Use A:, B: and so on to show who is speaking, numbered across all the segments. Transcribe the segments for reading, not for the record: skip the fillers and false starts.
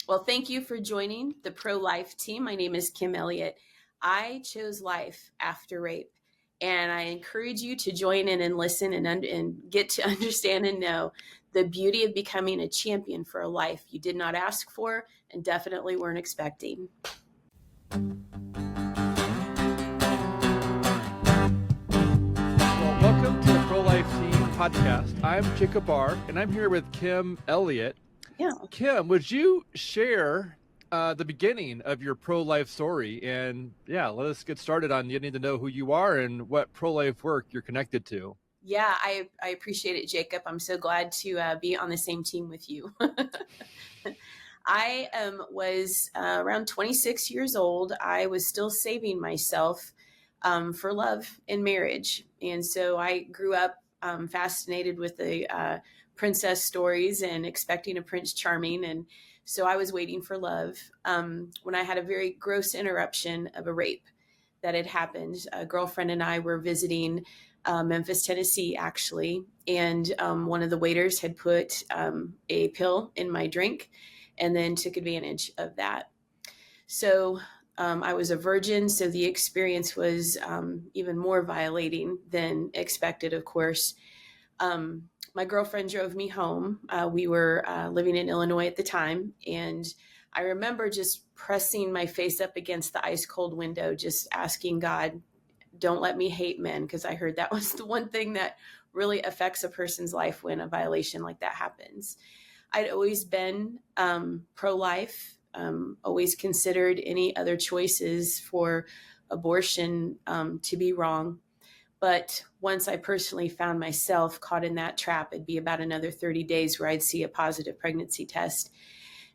A: Well, thank you for joining the Pro-Life team. My name is Kim Elliot. I chose life after rape, and I encourage you to join in and listen and get to understand and know the beauty of becoming a champion for a life you did not ask for and definitely weren't expecting.
B: Well, welcome to the Pro-Life Team podcast. I'm Jacob Barr, and I'm here with Kim Elliot.
A: Yeah.
B: Kim, would you share the beginning of your pro-life story? And let us get started on getting to know who you are and what pro-life work you're connected to.
A: Yeah, I appreciate it, Jacob. I'm so glad to be on the same team with you. I was around 26 years old. I was still saving myself for love and marriage. And so I grew up fascinated with the princess stories and expecting a Prince Charming. And so I was waiting for love when I had a very gross interruption of a rape that had happened. A girlfriend and I were visiting Memphis, Tennessee, actually. And one of the waiters had put a pill in my drink and then took advantage of that. So I was a virgin, so the experience was even more violating than expected, of course. My girlfriend drove me home. We were living in Illinois at the time, and I remember just pressing my face up against the ice cold window, just asking God, don't let me hate men, because I heard that was the one thing that really affects a person's life when a violation like that happens. I'd always been pro-life, always considered any other choices for abortion to be wrong. But once I personally found myself caught in that trap, it'd be about another 30 days where I'd see a positive pregnancy test,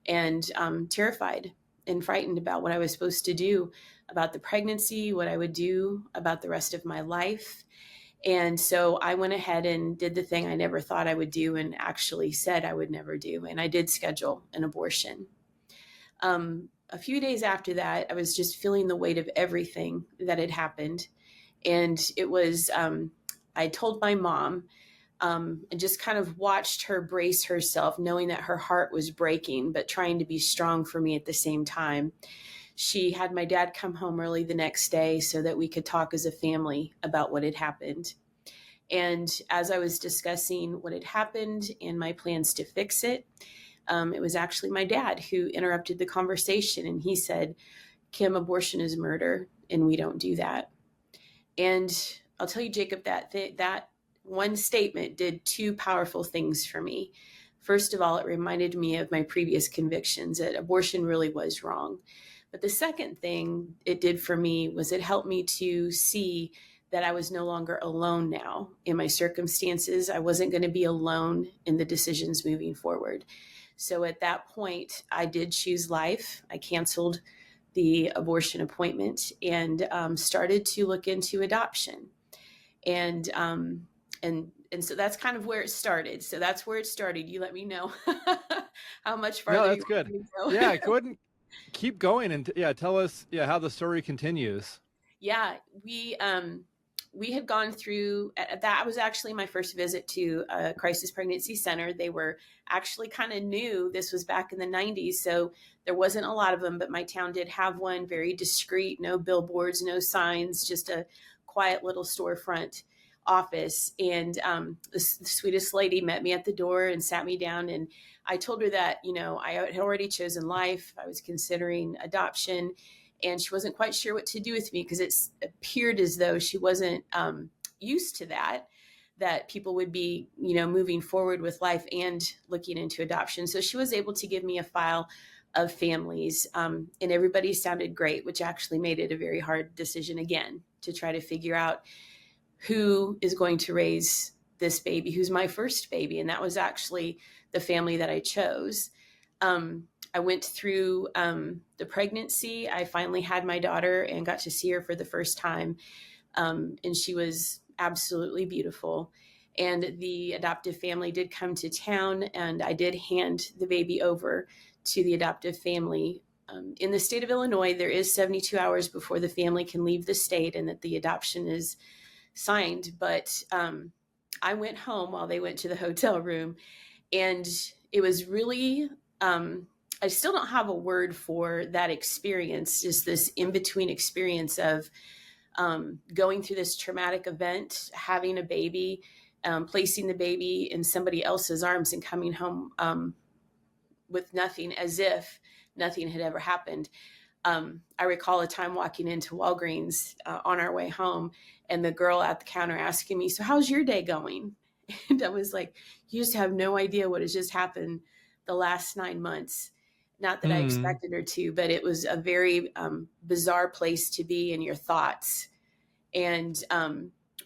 A: and terrified and frightened about what I was supposed to do about the pregnancy, what I would do about the rest of my life. And so I went ahead and did the thing I never thought I would do and actually said I would never do. And I did schedule an abortion. A few days after that, I was just feeling the weight of everything that had happened. And it was, I told my mom, and just kind of watched her brace herself, knowing that her heart was breaking, but trying to be strong for me at the same time. She had my dad come home early the next day so that we could talk as a family about what had happened. And as I was discussing what had happened and my plans to fix it, it was actually my dad who interrupted the conversation. And he said, Kim, abortion is murder, and we don't do that. And I'll tell you, Jacob, that one statement did two powerful things for me. First of all, it reminded me of my previous convictions that abortion really was wrong. But the second thing it did for me was it helped me to see that I was no longer alone now in my circumstances. I wasn't going to be alone in the decisions moving forward. So at that point, I did choose life. I canceled the abortion appointment and started to look into adoption. And so that's kind of where it started. So that's where it started. You let me know how much farther.
B: No, that's good. Yeah, go ahead and keep going and tell us how the story continues.
A: Yeah, we had gone through that. Was actually my first visit to a crisis pregnancy center. They were actually kind of new. This was back in the 90s, so there wasn't a lot of them, but my town did have one, very discreet, no billboards, no signs, just a quiet little storefront office. And the sweetest lady met me at the door and sat me down, and I told her that, I had already chosen life. I was considering adoption, and she wasn't quite sure what to do with me because it appeared as though she wasn't used to that people would be, moving forward with life and looking into adoption. So she was able to give me a file of families, and everybody sounded great, which actually made it a very hard decision again to try to figure out who is going to raise this baby, who's my first baby. And that was actually the family that I chose. I went through the pregnancy. I finally had my daughter and got to see her for the first time. And she was absolutely beautiful. And the adoptive family did come to town, and I did hand the baby over to the adoptive family. In the state of Illinois, there is 72 hours before the family can leave the state and that the adoption is signed. But I went home while they went to the hotel room, and it was really I still don't have a word for that experience, just this in between experience of going through this traumatic event, having a baby, placing the baby in somebody else's arms, and coming home with nothing, as if nothing had ever happened. I recall a time walking into Walgreens on our way home, and the girl at the counter asking me, "So, how's your day going?" And I was like, "You just have no idea what has just happened the last 9 months." Not that I
B: Mm.
A: expected her to, but it was a very bizarre place to be in your thoughts. And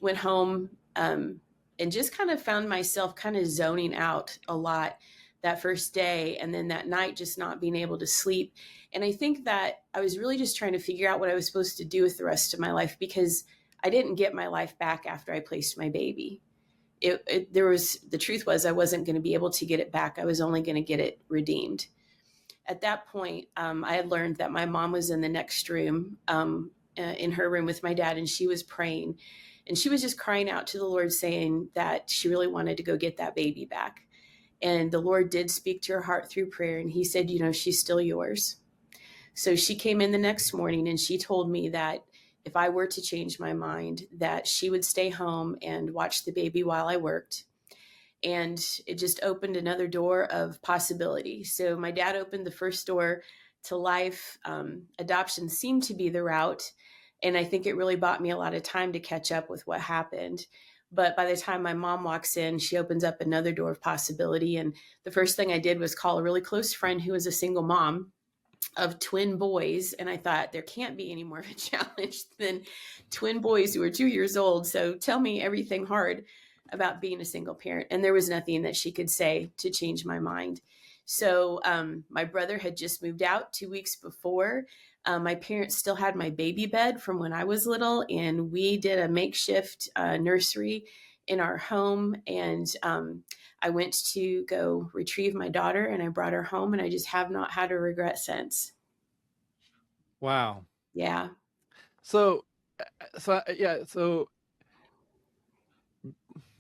A: went home, and just kind of found myself kind of zoning out a lot that first day, and then that night just not being able to sleep. And I think that I was really just trying to figure out what I was supposed to do with the rest of my life, because I didn't get my life back after I placed my baby. The truth was I wasn't going to be able to get it back. I was only going to get it redeemed. At that point, I had learned that my mom was in the next room, in her room with my dad, and she was praying, and she was just crying out to the Lord, saying that she really wanted to go get that baby back. And the Lord did speak to her heart through prayer, and He said, "She's still yours." So she came in the next morning, and she told me that if I were to change my mind, that she would stay home and watch the baby while I worked. And it just opened another door of possibility. So my dad opened the first door to life. Adoption seemed to be the route, and I think it really bought me a lot of time to catch up with what happened. But by the time my mom walks in, she opens up another door of possibility. And the first thing I did was call a really close friend who was a single mom of twin boys. And I thought, there can't be any more of a challenge than twin boys who are 2 years old. So tell me everything hard about being a single parent. And there was nothing that she could say to change my mind. So my brother had just moved out 2 weeks before. My parents still had my baby bed from when I was little, and we did a makeshift nursery in our home. And I went to go retrieve my daughter, and I brought her home, and I just have not had a regret since.
B: Wow.
A: Yeah.
B: So, yeah. So,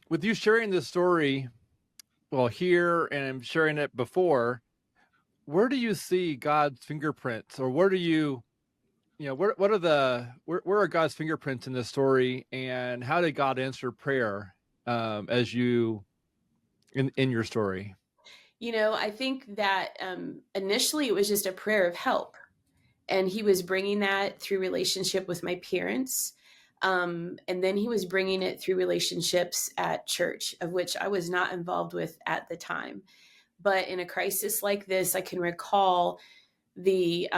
B: with you sharing this story, well, here and sharing it before, where do you see God's fingerprints, or where do you, what are where are God's fingerprints in this story, and how did God answer prayer, as you in your story?
A: I think that initially it was just a prayer of help, and He was bringing that through relationship with my parents. And then He was bringing it through relationships at church, of which I was not involved with at the time. But in a crisis like this, I can recall the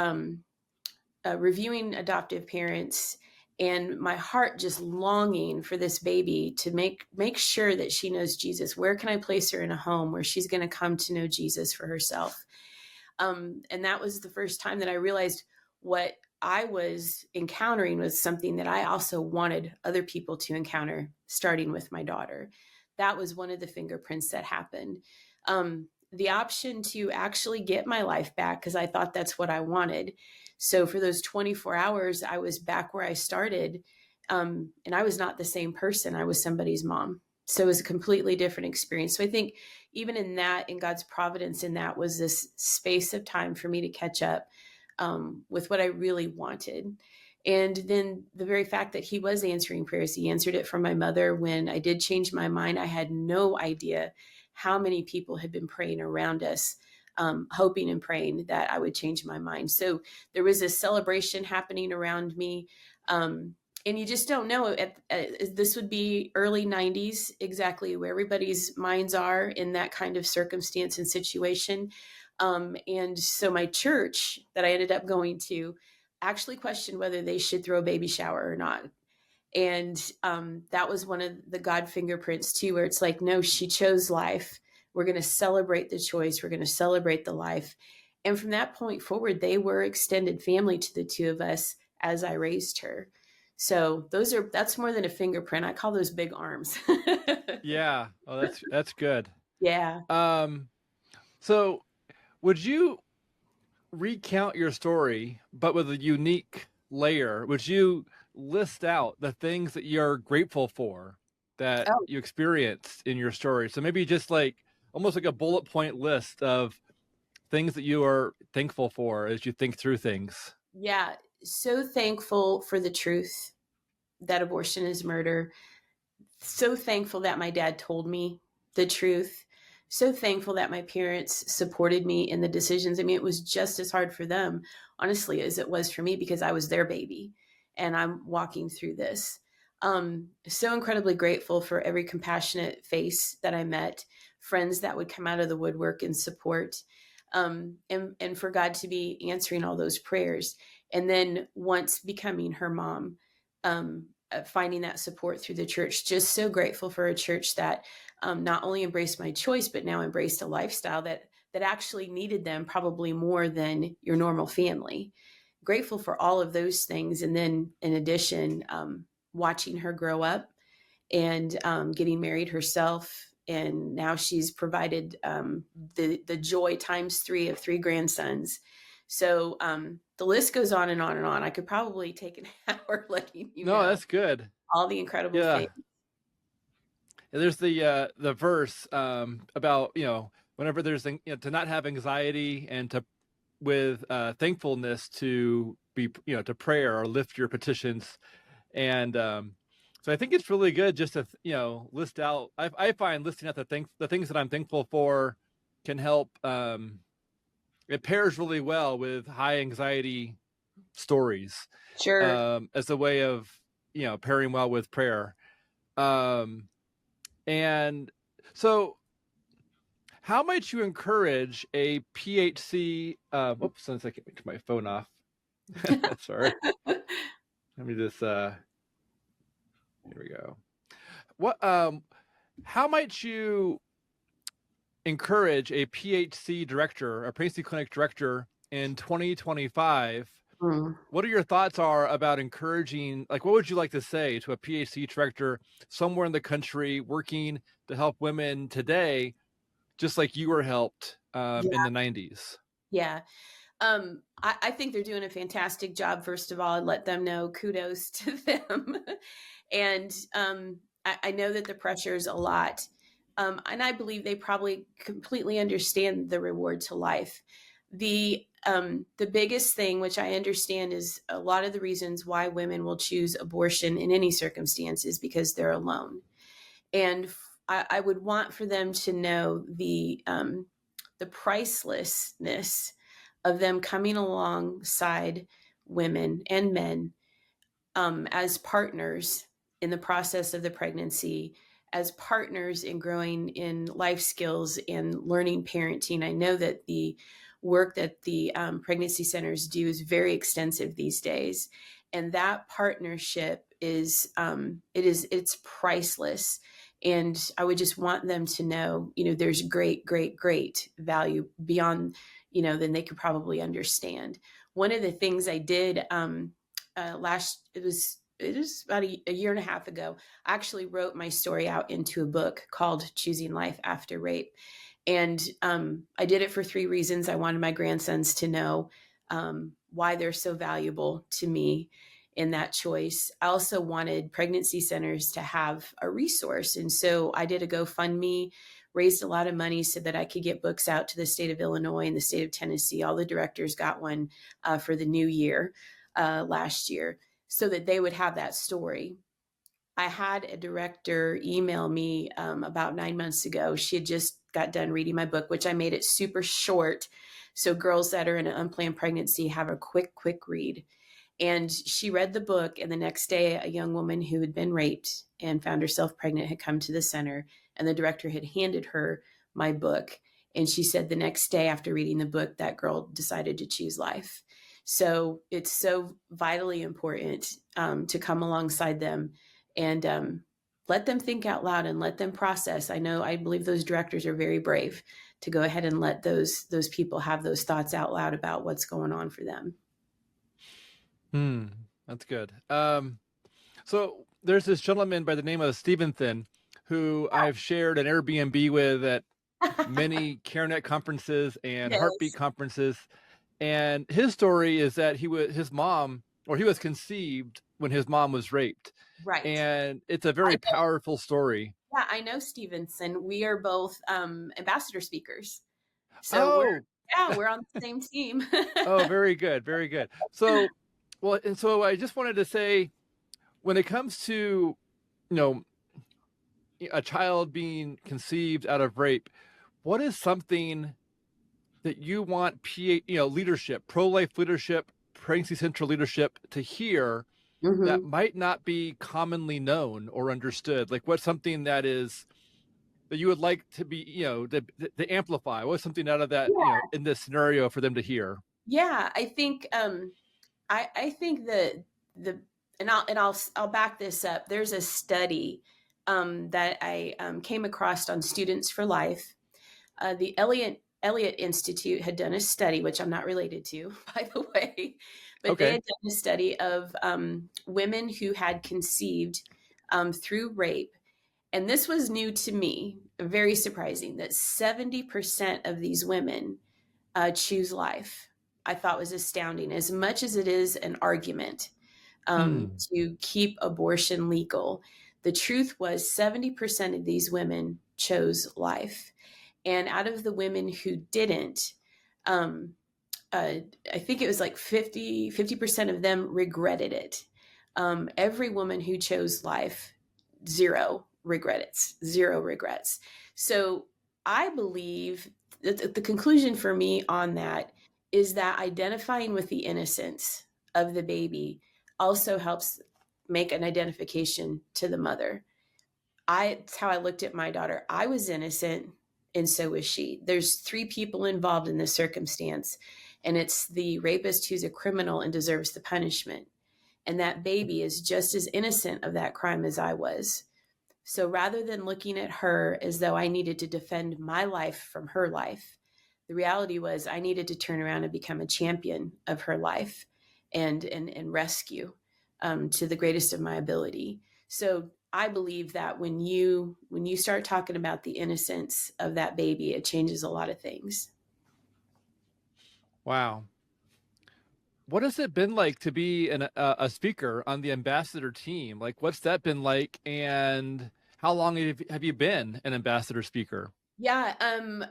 A: reviewing adoptive parents, and my heart just longing for this baby to make sure that she knows Jesus. Where can I place her in a home where she's going to come to know Jesus for herself? And that was the first time that I realized what I was encountering was something that I also wanted other people to encounter, starting with my daughter. That was one of the fingerprints that happened. The option to actually get my life back, because I thought that's what I wanted. So for those 24 hours, I was back where I started. And I was not the same person. I was somebody's mom. So it was a completely different experience. So I think even in that, in God's providence, in that was this space of time for me to catch up with what I really wanted. And then the very fact that He was answering prayers, He answered it for my mother when I did change my mind. I had no idea how many people had been praying around us, hoping and praying that I would change my mind. So there was a celebration happening around me. And you just don't know. This would be early 90s, exactly where everybody's minds are in that kind of circumstance and situation. And so my church that I ended up going to actually questioned whether they should throw a baby shower or not. And that was one of the God fingerprints too, where it's like, no, she chose life. We're going to celebrate the choice. We're going to celebrate the life. And from that point forward, they were extended family to the two of us as I raised her. So that's more than a fingerprint. I call those big arms.
B: Yeah. Oh, that's good.
A: Yeah.
B: Um, so would you recount your story, but with a unique layer? Would you list out the things that you're grateful for that
A: Oh,
B: you experienced in your story? So maybe just like almost like a bullet point list of things that you are thankful for as you think through things.
A: Yeah, so thankful for the truth that abortion is murder. So thankful that my dad told me the truth. So thankful that my parents supported me in the decisions. I mean, it was just as hard for them, honestly, as it was for me because I was their baby and I'm walking through this. So incredibly grateful for every compassionate face that I met, friends that would come out of the woodwork and support, and for God to be answering all those prayers. And then once becoming her mom, finding that support through the church. Just so grateful for a church that not only embraced my choice, but now embraced a lifestyle that actually needed them probably more than your normal family. Grateful for all of those things, and then in addition, watching her grow up and getting married herself. And now she's provided the joy times three of three grandsons. So the list goes on and on and on. I could probably take an hour letting you
B: No,
A: know
B: that's good.
A: all the incredible
B: Yeah.
A: things.
B: And there's the verse about, whenever there's to not have anxiety and to with thankfulness to be, to prayer or lift your petitions. And so I think it's really good just to, list out. I find listing out the things that I'm thankful for can help. It pairs really well with high anxiety stories,
A: Sure.
B: as a way of, pairing well with prayer. Um, and so how might you encourage a PHC? Oops, one second, turn my phone off. Sorry. Let me just. Here we go. What? How might you encourage a PHC director, a pregnancy clinic director, in 2025?
A: Mm.
B: What are your thoughts are about encouraging? Like, what would you like to say to a PHC director somewhere in the country working to help women today, just like you were helped in
A: Yeah.
B: the 90s?
A: Yeah. I think they're doing a fantastic job, first of all, and let them know kudos to them. And I know that the pressure is a lot. And I believe they probably completely understand the reward to life. The biggest thing, which I understand, is a lot of the reasons why women will choose abortion in any circumstances because they're alone. And I would want for them to know the pricelessness of them coming alongside women and men as partners in the process of the pregnancy, as partners in growing in life skills and learning parenting. I know that the work that the pregnancy centers do is very extensive these days, and that partnership is it's priceless. And I would just want them to know, there's great value beyond, than they could probably understand. One of the things I did last it was about a year and a half ago. I actually wrote my story out into a book called Choosing Life After Rape. And I did it for three reasons. I wanted my grandsons to know why they're so valuable to me in that choice. I also wanted pregnancy centers to have a resource. And so I did a GoFundMe, raised a lot of money so that I could get books out to the state of Illinois and the state of Tennessee. All the directors got one for the new year last year so that they would have that story. I had a director email me about 9 months ago. She had just got done reading my book, which I made it super short. So girls that are in an unplanned pregnancy have a quick read. And she read the book, and the next day, a young woman who had been raped and found herself pregnant had come to the center, and the director had handed her my book. And she said the next day, after reading the book, that girl decided to choose life. So it's so vitally important to come alongside them and let them think out loud and let them process. I believe those directors are very brave to go ahead and let those people have those thoughts out loud about what's going on for them.
B: Hmm, that's good. So there's this gentleman by the name of Stevenson who I've shared an Airbnb with at many CareNet conferences and Heartbeat
A: Yes.
B: conferences. And his story is that he was conceived when his mom was raped.
A: Right.
B: And it's a
A: I
B: very
A: know.
B: powerful story.
A: Yeah, I know Stevenson. We are both ambassador speakers. So we're
B: Oh,
A: Yeah, we're on the same team.
B: Oh, very good, very good. So, well, and so I just wanted to say, when it comes to, you know, a child being conceived out of rape, what is something that you want leadership, pro-life leadership, pregnancy central leadership to hear that
A: Mhm.
B: might not be commonly known or understood? Like, what's something that you would like to be, to amplify? What's something out of that,
A: Yeah,
B: in this scenario for them to hear?
A: yeah, I think, I think that the I'll back this up. There's a study, that I, came across on Students for Life. The Elliot Institute had done a study, which I'm not related to, by the way, but they
B: Okay.
A: had done a study of, women who had conceived, through rape. And this was new to me, very surprising that 70% of these women, choose life. I thought was astounding, as much as it is an argument,
B: Hmm.
A: to keep abortion legal. The truth was 70% of these women chose life. And out of the women who didn't, um, I think it was like 50% of them regretted it. Every woman who chose life, zero regrets. So I believe that the conclusion for me on that is that identifying with the innocence of the baby also helps make an identification to the mother. It's how I looked at my daughter. I was innocent, and so was she. There's three people involved in this circumstance, and it's the rapist who's a criminal and deserves the punishment. And that baby is just as innocent of that crime as I was. So rather than looking at her as though I needed to defend my life from her life, the reality was I needed to turn around and become a champion of her life and rescue, to the greatest of my ability. So I believe that when you start talking about the innocence of that baby, it changes a lot of things.
B: Wow. What has it been like to be a speaker on the ambassador team? Like, what's that been like? And how long have you been an ambassador speaker?
A: Yeah,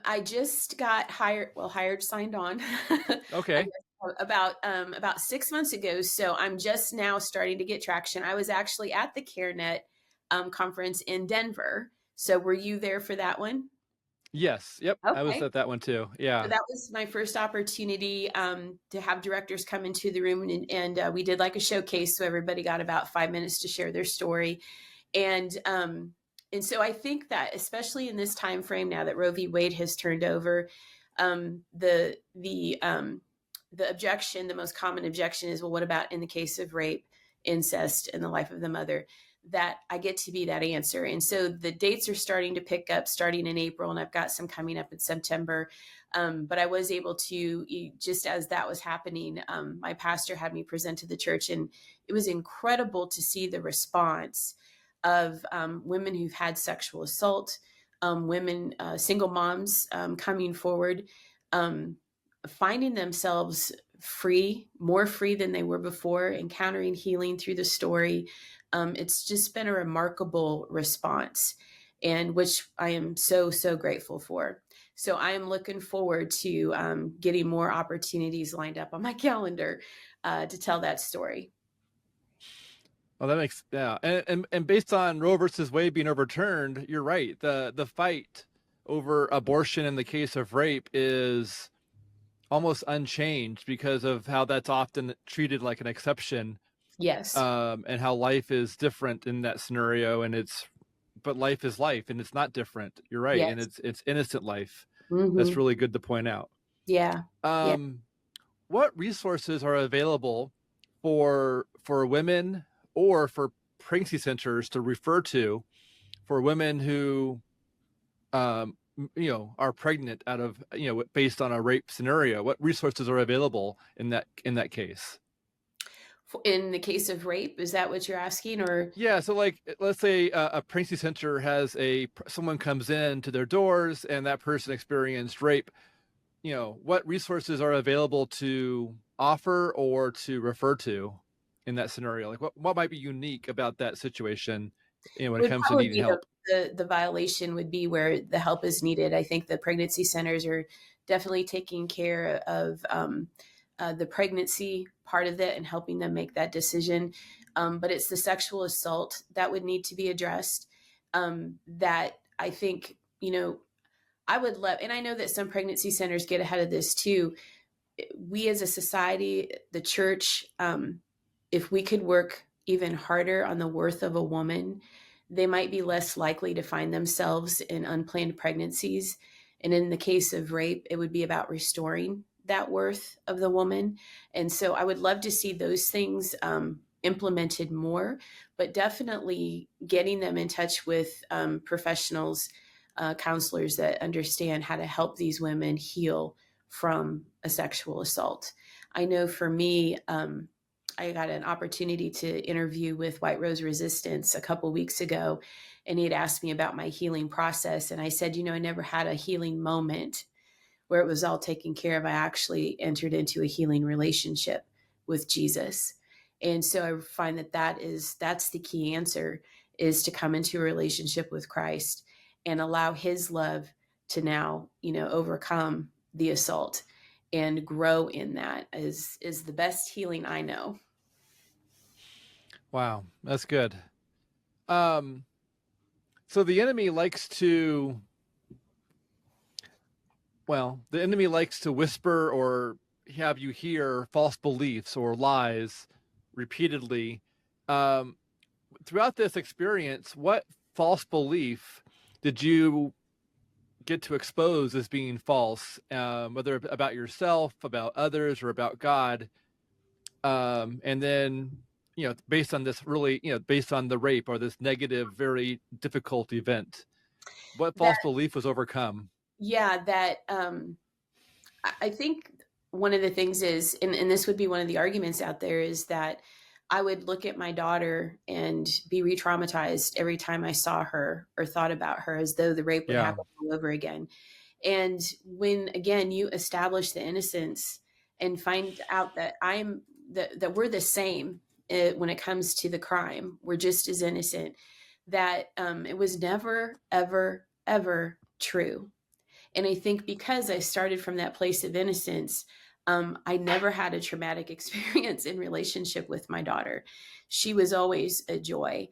A: I just got hired, well, hired, signed on, I
B: Okay.
A: guess, about 6 months ago. So I'm just now starting to get traction. I was actually at the CareNet, conference in Denver. So were you there for that one?
B: Yes. Yep. I was
A: Okay.
B: at that one too.
A: So
B: Yeah.
A: that was my first opportunity, to have directors come into the room, and we did like a showcase. So everybody got about 5 minutes to share their story. And so I think that especially in this time frame now that Roe v. Wade has turned over, um, the the um, the objection, the most common objection is, well, what about in the case of rape, incest, and the life of the mother? That I get to be that answer. And so the dates are starting to pick up starting in April, and I've got some coming up in September. But I was able to, just as that was happening, my pastor had me present to the church, and it was incredible to see the response of, women who've had sexual assault, women, single moms, coming forward, um, finding themselves free, more free than they were before, encountering healing through the story. It's just been a remarkable response, and which I am so, so grateful for. So I am looking forward to, getting more opportunities lined up on my calendar, to tell that story.
B: Well, that makes yeah, and based on Roe versus Wade being overturned, you're right. The fight over abortion in the case of rape is almost unchanged because of how that's often treated like an exception,
A: Yes.
B: and how life is different in that scenario. And but life is life, and it's not different. You're right, and
A: Yes.
B: it's innocent life. That's
A: Hmm.
B: really good to point out.
A: Yeah. Yeah.
B: Um, what resources are available for women or for pregnancy centers to refer to for women who are pregnant out of based on a rape scenario? What resources are available in that case?
A: In the case of rape, is that what you're asking? Or
B: Yeah, so like let's say a pregnancy center has someone comes in to their doors and that person experienced rape. What resources are available to offer or to refer to in that scenario? Like what might be unique about that situation, when it
A: would
B: comes to
A: probably
B: needing
A: be
B: help?
A: the violation would be where the help is needed. I think the pregnancy centers are definitely taking care of the pregnancy part of it and helping them make that decision. But it's the sexual assault that would need to be addressed. That I think, I would love, and I know that some pregnancy centers get ahead of this too. We as a society, the church, if we could work even harder on the worth of a woman, they might be less likely to find themselves in unplanned pregnancies. And in the case of rape, it would be about restoring that worth of the woman. And so I would love to see those things implemented more, but definitely getting them in touch with professionals, counselors that understand how to help these women heal from a sexual assault. I know for me, I got an opportunity to interview with White Rose Resistance a couple weeks ago, and he had asked me about my healing process. And I said, I never had a healing moment where it was all taken care of. I actually entered into a healing relationship with Jesus. And so I find that that's the key answer, is to come into a relationship with Christ and allow his love to now, overcome the assault and grow in that is the best healing I know.
B: Wow, that's good. Um, so the enemy likes to, the enemy likes to whisper or have you hear false beliefs or lies repeatedly. Um, Throughout this experience, what false belief did you get to expose as being false, whether about yourself, about others, or about God? And then, based on this really, based on the rape or this negative, very difficult event, what
A: That
B: false belief was overcome?
A: Yeah, that I think one of the things is, and this would be one of the arguments out there, is that I would look at my daughter and be re-traumatized every time I saw her or thought about her, as though the rape would
B: Yeah.
A: happen all over again. And when again you establish the innocence and find out that that we're the same, when it comes to the crime, we're just as innocent. That it was never, ever, ever true. And I think because I started from that place of innocence, I never had a traumatic experience in relationship with my daughter. She was always a joy.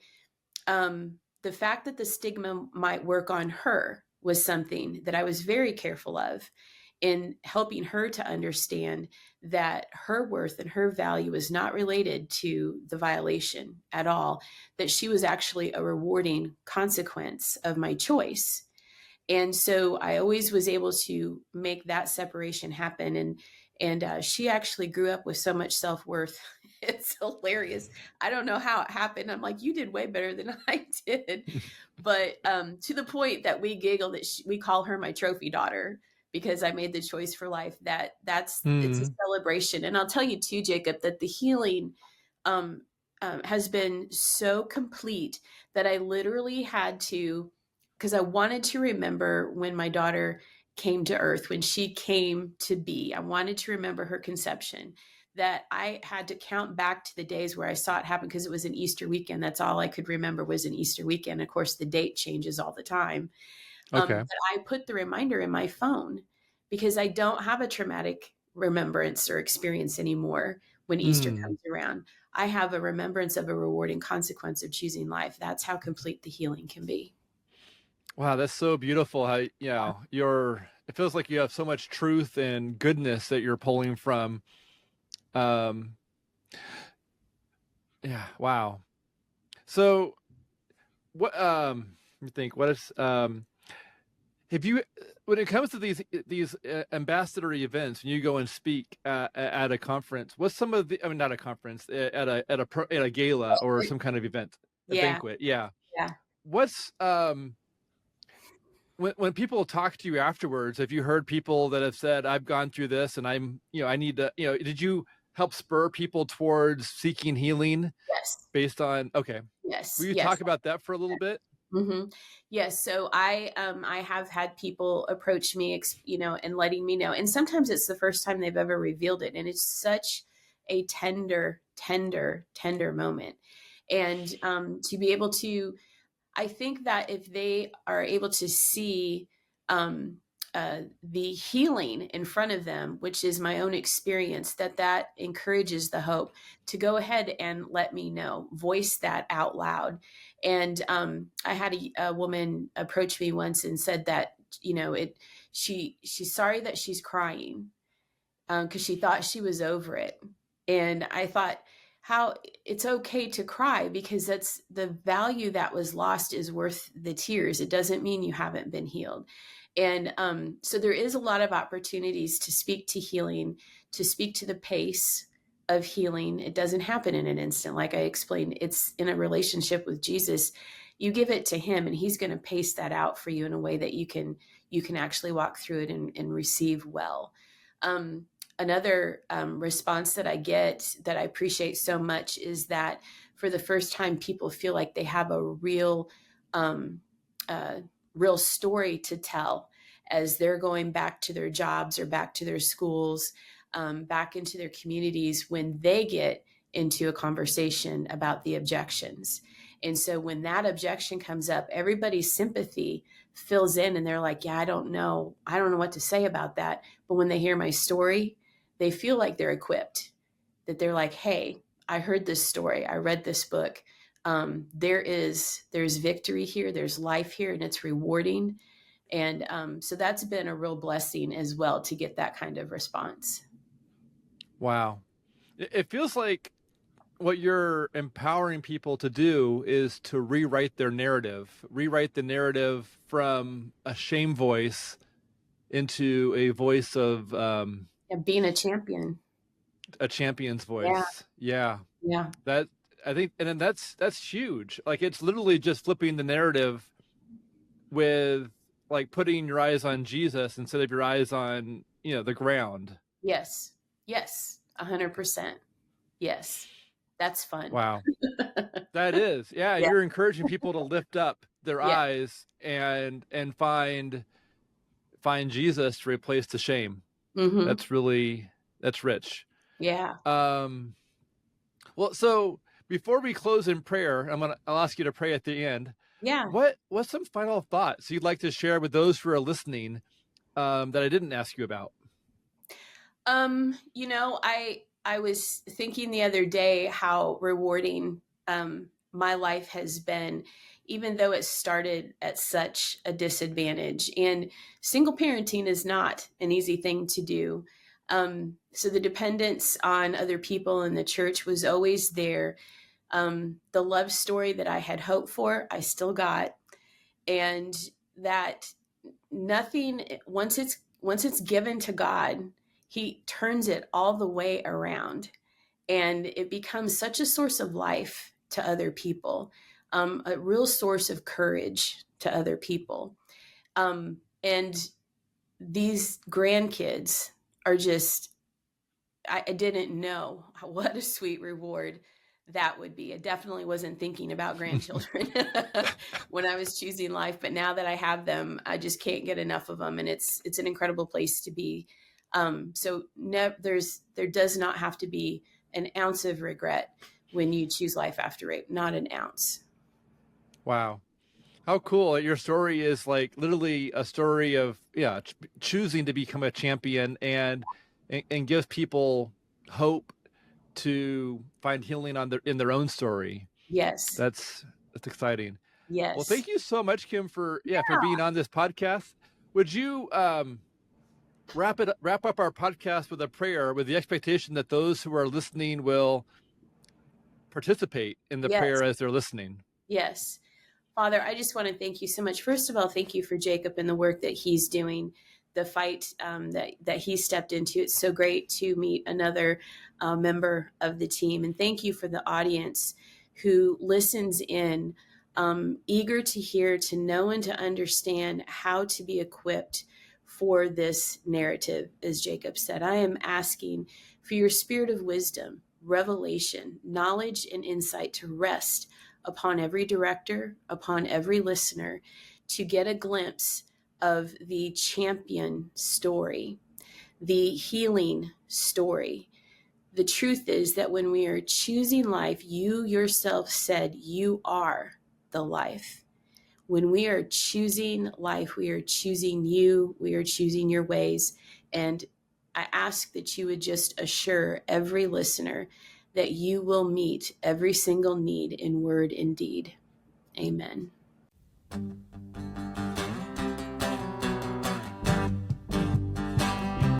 A: The fact that the stigma might work on her was something that I was very careful of, in helping her to understand that her worth and her value is not related to the violation at all, that she was actually a rewarding consequence of my choice. And so I always was able to make that separation happen. And she actually grew up with so much self-worth. It's hilarious. I don't know how it happened. I'm like, you did way better than I did. But to the point that we giggle that we call her my trophy daughter, because I made the choice for life. It's a
B: Hmm.
A: celebration. And I'll tell you too, Jacob, that the healing um, has been so complete that I literally had to, because I wanted to remember when my daughter came to earth, when she came to be. I wanted to remember her conception, that I had to count back to the days where I saw it happen, because it was an Easter weekend. That's all I could remember, was an Easter weekend. Of course, the date changes all the time.
B: Okay.
A: But I put the reminder in my phone because I don't have a traumatic remembrance or experience anymore when Easter
B: Mm.
A: comes around. I have a remembrance of a rewarding consequence of choosing life. That's how complete the healing can be.
B: Wow, that's so beautiful. How, it feels like you have so much truth and goodness that you're pulling from. Um, yeah. Wow. So what? Let me think. What is? Have you, when it comes to these ambassador events, when you go and speak at a conference, what's some of the? I mean, not a conference, at a gala or some kind of event, a
A: Yeah,
B: banquet. Yeah.
A: yeah.
B: What's when people talk to you afterwards? Have you heard people that have said, "I've gone through this, and I need to," did you help spur people towards seeking healing
A: Yes,
B: based on? Okay, will
A: yes,
B: you
A: yes.
B: talk about that for a little bit?
A: Mm-hmm. Yes. So I have had people approach me, and letting me know, and sometimes it's the first time they've ever revealed it, and it's such a tender, tender, tender moment, and to be able to, I think that if they are able to see um, the healing in front of them, which is my own experience, that encourages the hope to go ahead and let me know, voice that out loud. And I had a woman approach me once and said that, she's sorry that she's crying, because she thought she was over it. And I thought, how it's okay to cry, because that's the value that was lost is worth the tears. It doesn't mean you haven't been healed. And so there is a lot of opportunities to speak to healing, to speak to the pace of healing. It doesn't happen in an instant. Like I explained, it's in a relationship with Jesus. You give it to him and he's going to pace that out for you in a way that you can actually walk through it and receive well. Another response that I get that I appreciate so much is that for the first time, people feel like they have a um, real story to tell as they're going back to their jobs or back to their schools, back into their communities when they get into a conversation about the objections. And so when that objection comes up, everybody's sympathy fills in and they're like, yeah, I don't know what to say about that. But when they hear my story, they feel like they're equipped, that they're like, hey, I heard this story. I read this book. There's victory here. There's life here, and it's rewarding. And so that's been a real blessing as well to get that kind of response.
B: Wow. It feels like what you're empowering people to do is to rewrite the narrative from a shame voice into a voice of
A: And being a champion.
B: a champion's
A: Yeah.
B: voice. Yeah.
A: Yeah.
B: That I think, and then that's huge. Like it's literally just flipping the narrative with like putting your eyes on Jesus instead of your eyes on, the ground.
A: Yes. Yes. 100%. Yes. That's fun.
B: Wow. That is. Yeah,
A: Yeah.
B: you're encouraging people to lift up their
A: Yeah.
B: eyes and find Jesus to replace the shame.
A: Mm-hmm.
B: That's rich.
A: Yeah.
B: Well, so before we close in prayer, I'll ask you to pray at the end.
A: Yeah.
B: What's some final thoughts you'd like to share with those who are listening that I didn't ask you about?
A: I was thinking the other day how rewarding my life has been, even though it started at such a disadvantage. And single parenting is not an easy thing to do. So the dependence on other people in the church was always there. The love story that I had hoped for, I still got, and that nothing once it's given to God, he turns it all the way around, and it becomes such a source of life to other people, a real source of courage to other people. And these grandkids are just, I didn't know what a sweet reward that would be. I definitely wasn't thinking about grandchildren when I was choosing life, but now that I have them, I just can't get enough of them, and it's an incredible place to be. There does not have to be an ounce of regret when you choose life after rape, not an ounce.
B: Wow. How cool. Your story is like literally a story of choosing to become a champion and gives people hope to find healing in their own story.
A: Yes.
B: That's exciting.
A: Yes.
B: Well, thank you so much, Kim, for
A: Yeah.
B: being on this podcast. Would you wrap up our podcast with a prayer with the expectation that those who are listening will participate in the
A: Yes.
B: prayer as they're listening?
A: Yes. Father, I just want to thank you so much. First of all, thank you for Jacob and the work that he's doing, the fight that he stepped into. It's so great to meet another member of the team. And thank you for the audience who listens in, eager to hear, to know, and to understand how to be equipped for this narrative. As Jacob said, I am asking for your spirit of wisdom, revelation, knowledge, and insight to rest upon every director, upon every listener, to get a glimpse of the champion story, the healing story. The truth is that when we are choosing life, you yourself said you are the life. When we are choosing life, we are choosing you, we are choosing your ways. And I ask that you would just assure every listener that you will meet every single need in word and deed. Amen.